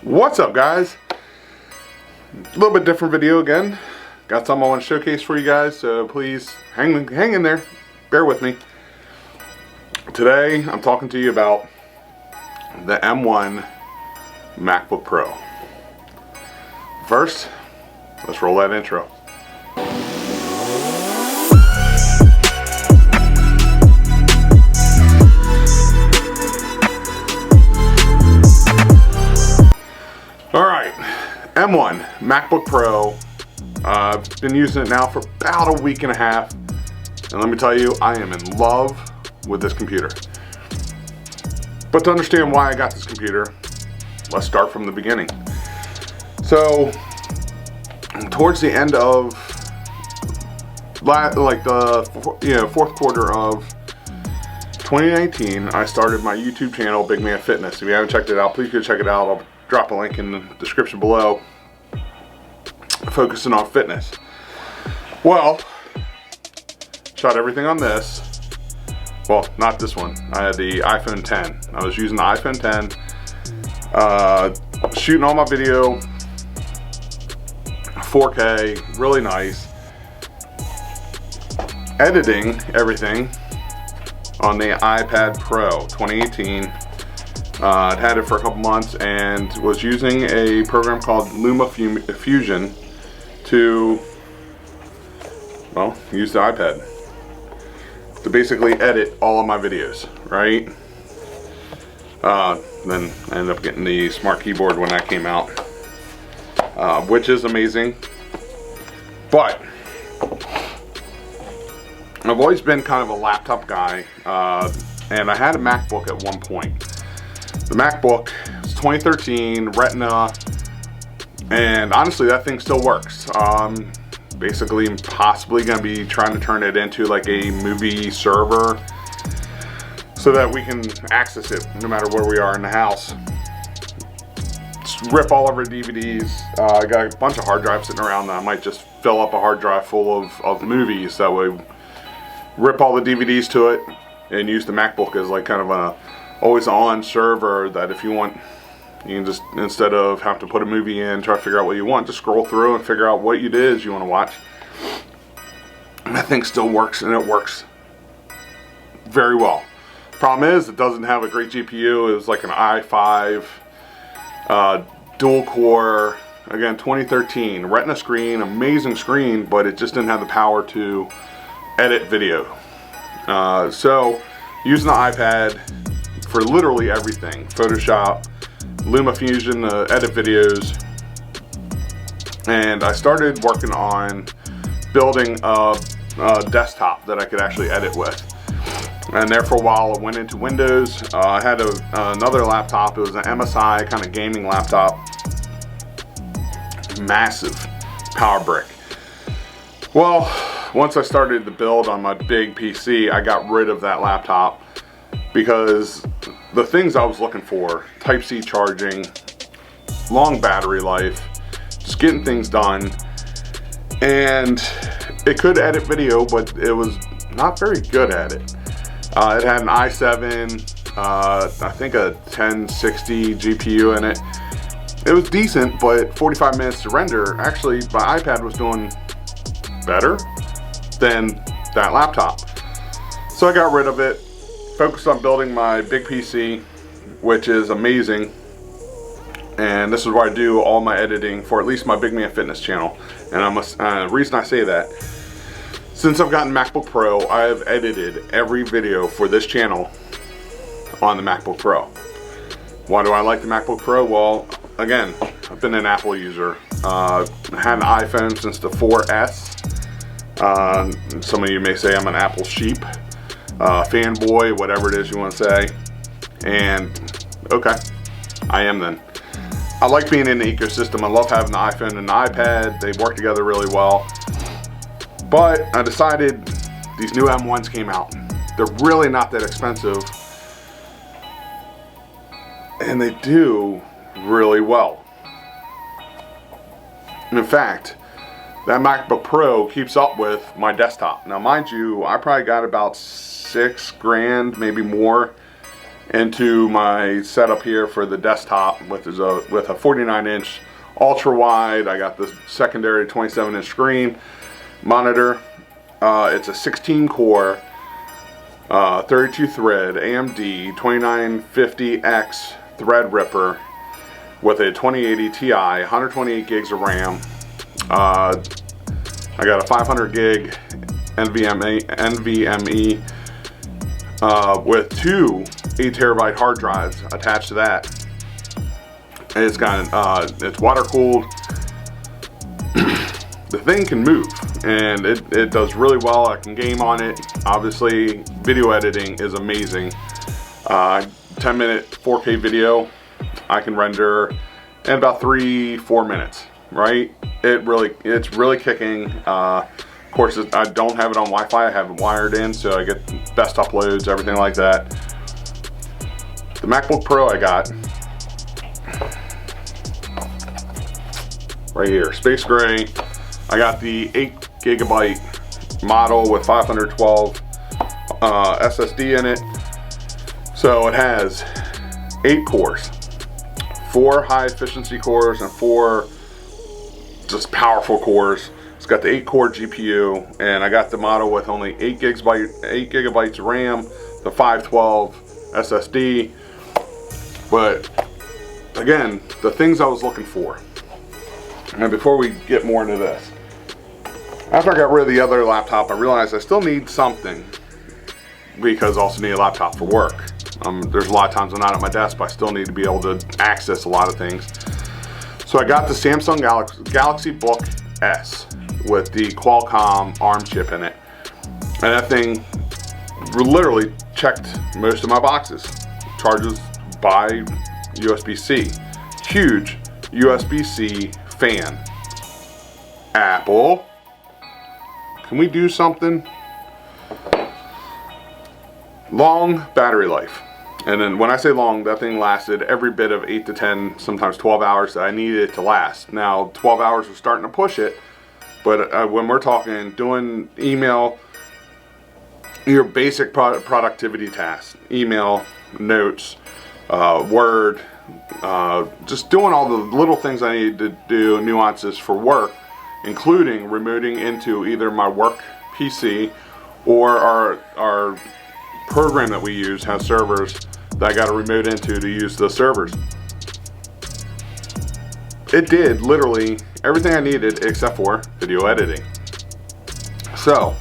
What's up, guys? A little bit different video again. Got something I want to showcase for you guys, so please hang in there. Bear with me. Today I'm talking to you about the M1 MacBook Pro. First, let's roll that intro. Alright, M1 MacBook Pro. I've been using it now for about a week and a half, and let me tell you, I am in love with this computer. But to understand why I got this computer, let's start from the beginning. So, towards the end of the fourth quarter of 2019, I started my YouTube channel, Big Man Fitness. If you haven't checked it out, please go check it out. I'll drop a link in the description below, focusing on fitness. Well, shot everything on this. Well, not this one. I had the iPhone 10. I was using the iPhone 10, shooting all my video, 4K, really nice. Editing everything on the iPad Pro 2018. I'd had it for a couple months and was using a program called LumaFusion to, well, use the iPad to basically edit all of my videos, right? Then I ended up getting the smart keyboard when that came out, which is amazing. But I've always been kind of a laptop guy, and I had a MacBook at one point. The MacBook is 2013, Retina, and honestly that thing still works. Basically possibly going to be trying to turn it into like a movie server so that we can access it no matter where we are in the house. Just rip all of our DVDs. I got a bunch of hard drives sitting around that I might just fill up a hard drive full of movies. That way rip all the DVDs to it and use the MacBook as like kind of a always on server that if you want, you can just, instead of have to put a movie in, try to figure out what you want, just scroll through and figure out what it is you want to watch. And that thing still works, and it works very well. Problem is, it doesn't have a great GPU. It was like an i5 dual core, again 2013, Retina screen, amazing screen, but it just didn't have the power to edit video. So using the iPad for literally everything, Photoshop, LumaFusion, edit videos, and I started working on building a desktop that I could actually edit with. And there for a while I went into Windows. I had another laptop. It was an MSI kind of gaming laptop, massive power brick. Well, once I started to build on my big PC, I got rid of that laptop because the things I was looking for, Type-C charging, long battery life, just getting things done, and it could edit video, but it was not very good at it. It had an i7, I think a 1060 GPU in it. It was decent, but 45 minutes to render. Actually, my iPad was doing better than that laptop. So I got rid of it, focused on building my big PC, which is amazing. And this is where I do all my editing for at least my Big Man Fitness channel. And the reason I say that, since I've gotten MacBook Pro, I have edited every video for this channel on the MacBook Pro. Why do I like the MacBook Pro? Well, again, I've been an Apple user. I had an iPhone since the 4S. Some of you may say I'm an Apple sheep, fanboy, whatever it is you want to say. And okay, I am then. I like being in the ecosystem. I love having the iPhone and the iPad. They work together really well. But I decided these new M1s came out. They're really not that expensive, and they do really well. And in fact, that MacBook Pro keeps up with my desktop. Now mind you, I probably got about $6 grand, maybe more, into my setup here for the desktop, with a 49-inch ultra wide. I got the secondary 27-inch screen monitor. It's a 16-core, 32-thread AMD 2950X Threadripper with a 2080 Ti, 128 gigs of RAM. I got a 500 gig NVMe with two 8TB hard drives attached to that. And it's water cooled. The thing can move, and it does really well. I can game on it. Obviously, video editing is amazing. 10-minute 4K video I can render in about 3-4 minutes. Right? It's really kicking. Of course, I don't have it on Wi-Fi. I have it wired in, so I get best uploads, everything like that. The MacBook Pro I got right here, space gray. I got the 8GB model with 512 SSD in it. So it has 8 cores, 4 high efficiency cores and 4 just powerful cores. It's got the 8-core GPU, and I got the model with only 8 gigabytes of RAM, the 512 SSD. But again, the things I was looking for. And before we get more into this, after I got rid of the other laptop, I realized I still need something, because I also need a laptop for work. There's a lot of times I'm not at my desk, but I still need to be able to access a lot of things. So I got the Samsung Galaxy Book S with the Qualcomm ARM chip in it. And that thing literally checked most of my boxes. Charges by USB-C. Huge USB-C fan. Apple, can we do something? Long battery life. And then when I say long, that thing lasted every bit of 8 to 10, sometimes 12 hours that I needed it to last. Now, 12 hours was starting to push it, but when we're talking doing email, your basic productivity tasks, email, notes, Word, just doing all the little things I need to do, nuances for work, including remoting into either my work PC or our program that we use has servers that I got to remote into to use the servers. It did literally everything I needed except for video editing. So,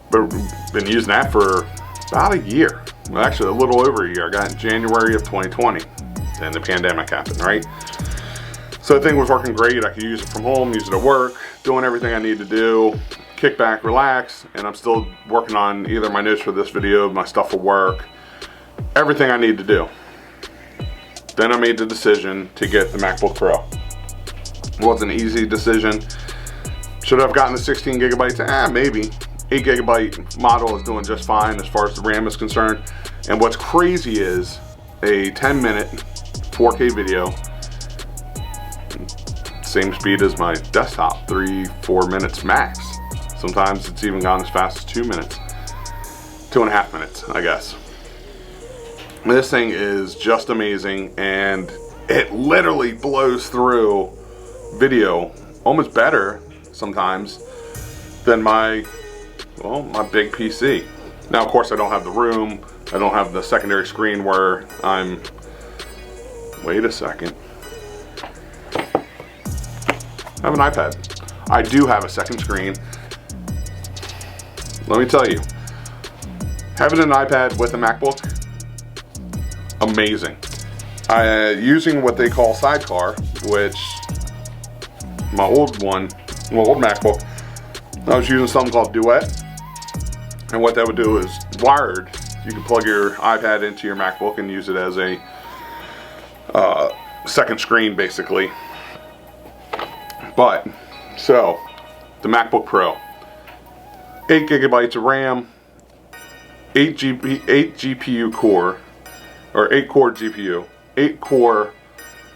but been using that for about a year. Well, actually a little over a year. I got in January of 2020. Then the pandemic happened, right? So the thing was working great. I could use it from home, use it at work, doing everything I need to do, kick back, relax, and I'm still working on either my notes for this video, my stuff for work, everything I need to do. Then I made the decision to get the MacBook Pro. It wasn't an easy decision. Should I have gotten the 16 gigabytes? Maybe. 8 gigabyte model is doing just fine as far as the RAM is concerned. And what's crazy is a 10-minute 4K video, same speed as my desktop, 3-4 minutes max. Sometimes it's even gone as fast as 2 minutes, 2.5 minutes, I guess. This thing is just amazing, and it literally blows through video almost better sometimes than my big PC. Now, of course, I don't have the room. I don't have the secondary screen where I'm... Wait a second. I have an iPad. I do have a second screen. Let me tell you, having an iPad with a MacBook, amazing. Using what they call Sidecar, which my old MacBook, I was using something called Duet. And what that would do is wired. You can plug your iPad into your MacBook and use it as a second screen, basically. But, so, the MacBook Pro. 8 gigabytes of RAM, 8 GPU core, or 8-core GPU, 8-core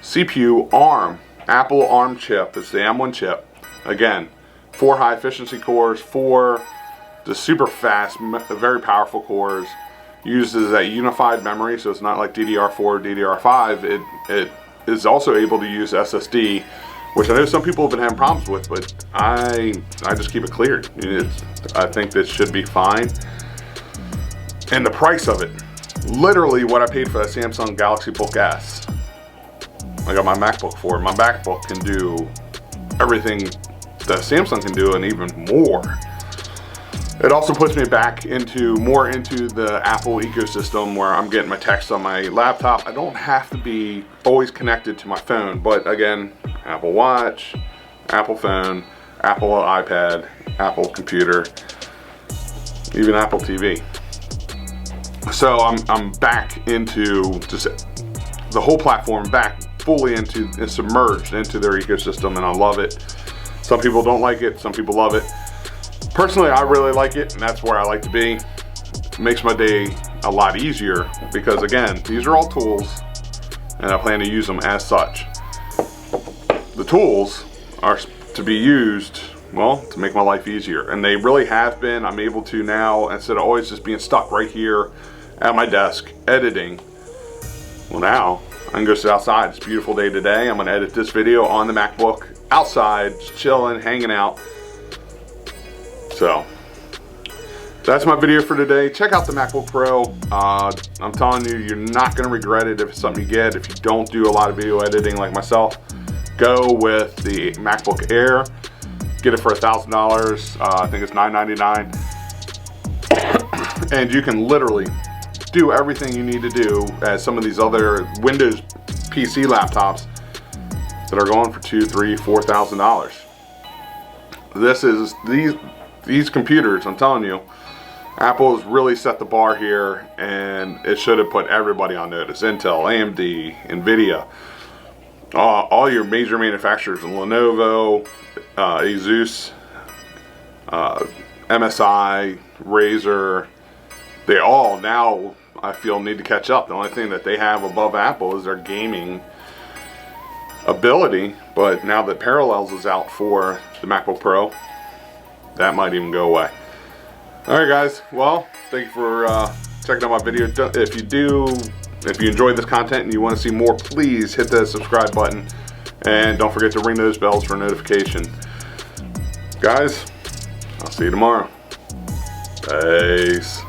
CPU ARM, Apple ARM chip. It's the M1 chip. Again, 4 high efficiency cores, 4 the super fast, very powerful cores. uses that unified memory, so it's not like DDR4 or DDR5. It is also able to use SSD, which I know some people have been having problems with, but I just keep it cleared. I think this should be fine. And the price of it, literally what I paid for that Samsung Galaxy Book S, I got my MacBook for. My MacBook can do everything that Samsung can do and even more. It also puts me back more into the Apple ecosystem, where I'm getting my text on my laptop. I don't have to be always connected to my phone, but again, Apple Watch, Apple phone, Apple iPad, Apple computer, even Apple TV. So I'm back into just the whole platform, back fully into, submerged into their ecosystem, and I love it. Some people don't like it, some people love it. Personally, I really like it, and that's where I like to be. It makes my day a lot easier because, again, these are all tools, and I plan to use them as such. The tools are to be used, well, to make my life easier, and they really have been. I'm able to now, instead of always just being stuck right here at my desk editing, well, now I can go sit outside. It's a beautiful day today. I'm going to edit this video on the MacBook outside, just chilling, hanging out. So that's my video for today. Check out the MacBook Pro. I'm telling you, you're not going to regret it if it's something you get. If you don't do a lot of video editing like myself, go with the MacBook Air. Get it for $1,000. I think it's $999. And you can literally do everything you need to do as some of these other Windows PC laptops that are going for $2,000, $3,000, $4,000. These computers, I'm telling you, Apple has really set the bar here, and it should have put everybody on notice. Intel, AMD, Nvidia, all your major manufacturers, Lenovo, Asus, MSI, Razer, they all now, I feel, need to catch up. The only thing that they have above Apple is their gaming ability, but now that Parallels is out for the MacBook Pro, that might even go away. Alright guys, well, thank you for checking out my video. If you enjoyed this content and you want to see more, please hit that subscribe button, and don't forget to ring those bells for notification. Guys, I'll see you tomorrow. Peace.